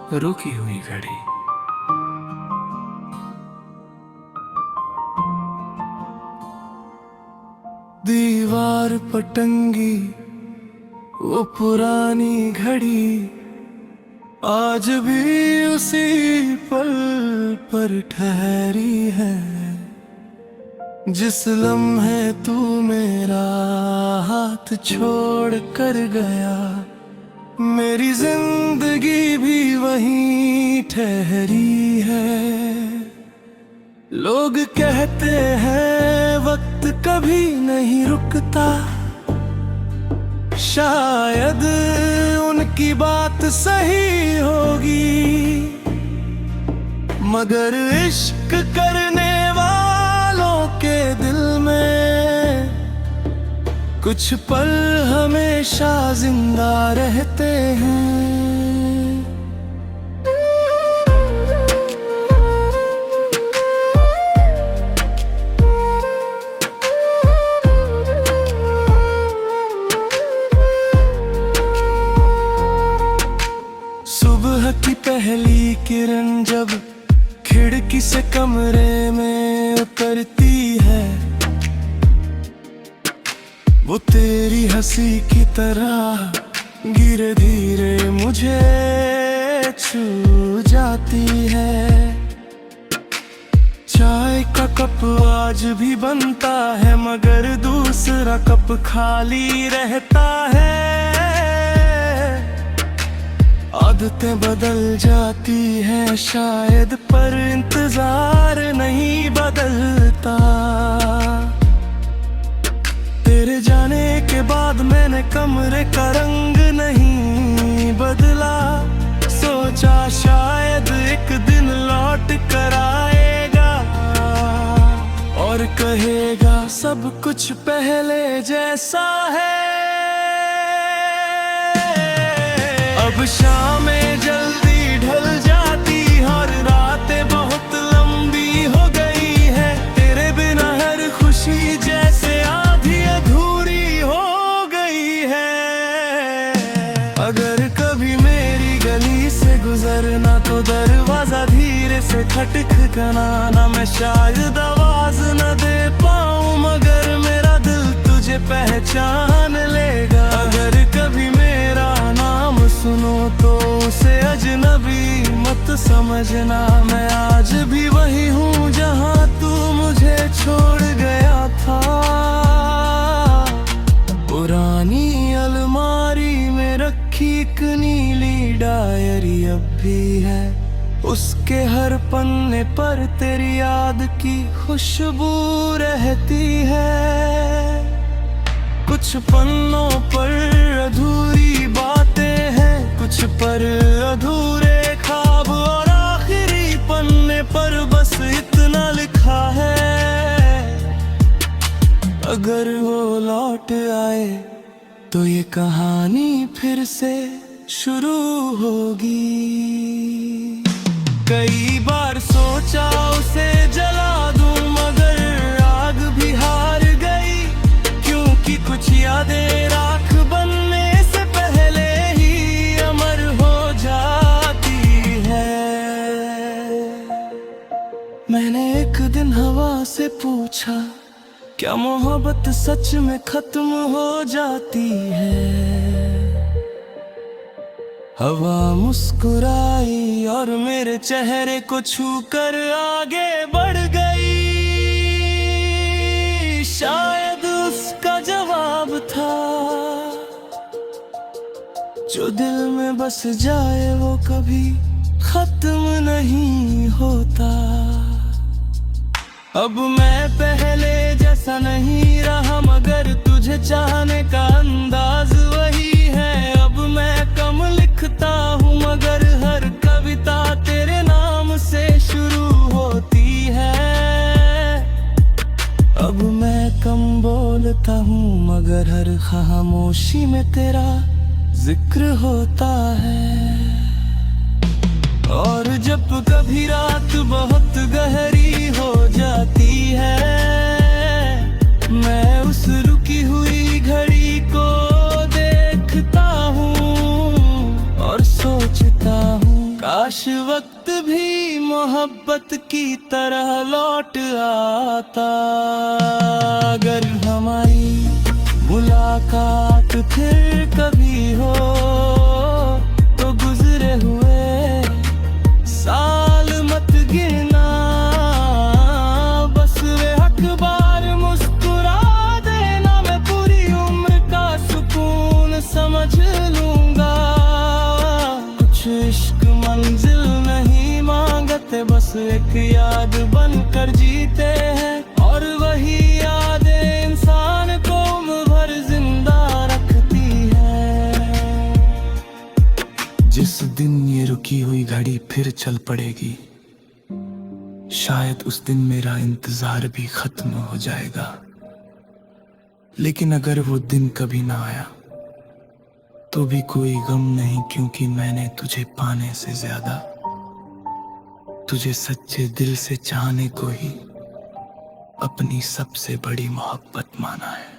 रुकी हुई घड़ी। दीवार पटंगी वो पुरानी घड़ी आज भी उसी पल पर ठहरी है। जिस लम्हे तू मेरा हाथ छोड़ कर गया, मेरी जिंदगी भी वहीं ठहरी है। लोग कहते हैं वक्त कभी नहीं रुकता, शायद उनकी बात सही होगी, मगर इश्क करने वालों के दिल में कुछ पल हमेशा जिंदा रहते हैं। सुबह की पहली किरण जब खिड़की से कमरे में उतरती है, वो तेरी हंसी की तरह धीरे धीरे मुझे छू जाती है। चाय का कप आज भी बनता है, मगर दूसरा कप खाली रहता है। आदतें बदल जाती हैं शायद, पर इंतजार नहीं बदलता। तेरे जाने के बाद मैंने कमरे का रंग नहीं बदला, सोचा शायद एक दिन लौट कर आएगा और कहेगा सब कुछ पहले जैसा है। अब शामें जल्दी ढल जाती और रातें बहुत लंबी हो गई है। तेरे बिना हर खुशी जैसे आधी अधूरी हो गई है। अगर कभी मेरी गली से गुजरना तो दरवाजा धीरे से खटखटाना। मैं शायद आवाज न दे पाऊं, मगर मेरा दिल तुझे पहचान लेगा। अगर कभी मेरा नाम सुनो तो उसे अजनबी मत समझना। मैं आज भी वही हूँ जहाँ तू मुझे छोड़ गया था। पुरानी अलमारी में रखी एक नीली डायरी अब भी है, उसके हर पन्ने पर तेरी याद की खुशबू रहती है। कुछ पन्नों पर अधूरी बातें हैं, कुछ पर अधूरे ख्वाब, और आखिरी पन्ने पर बस इतना लिखा है, अगर वो लौट आए तो ये कहानी फिर से शुरू होगी। कई बार सोचा उसे जला दूं, मगर आग भी हार गई, क्योंकि कुछ यादें राख बनने से पहले ही अमर हो जाती है। मैंने एक दिन हवा से पूछा, क्या मोहब्बत सच में खत्म हो जाती है? हवा मुस्कुराई और मेरे चेहरे को छूकर आगे बढ़ गई। शायद उसका जवाब था, जो दिल में बस जाए वो कभी खत्म नहीं होता। अब मैं पहले जैसा नहीं रहा, मगर तुझे चाहने का अंदाज वही है। अब मैं कम लिखता हूँ, मगर हर कविता तेरे नाम से शुरू होती है। अब मैं कम बोलता हूँ, मगर हर खामोशी में तेरा जिक्र होता है। और जब कभी रात बहुत गहरी हो जाती है, मैं उस रुकी हुई घड़ी को देखता हूँ और सोचता हूँ काश वक्त भी मोहब्बत की तरह लौट आता, अगर हमारी मुलाकात फिर कभी हो तो गुजरे हुए साल मत गिनना, बस वे अखबार मुस्कुरा देना, मैं पूरी उम्र का सुकून समझ लूंगा। कुछ इश्क मंजिल नहीं मांगते, बस एक याद बनकर जीते हैं, और वही यादें इंसान को उम्र भर जिंदा रखती है। जिस दिन ये रुकी हुई घड़ी फिर चल पड़ेगी, शायद उस दिन मेरा इंतजार भी खत्म हो जाएगा। लेकिन अगर वो दिन कभी ना आया तो भी कोई गम नहीं, क्योंकि मैंने तुझे पाने से ज्यादा तुझे सच्चे दिल से चाहने को ही अपनी सबसे बड़ी मोहब्बत माना है।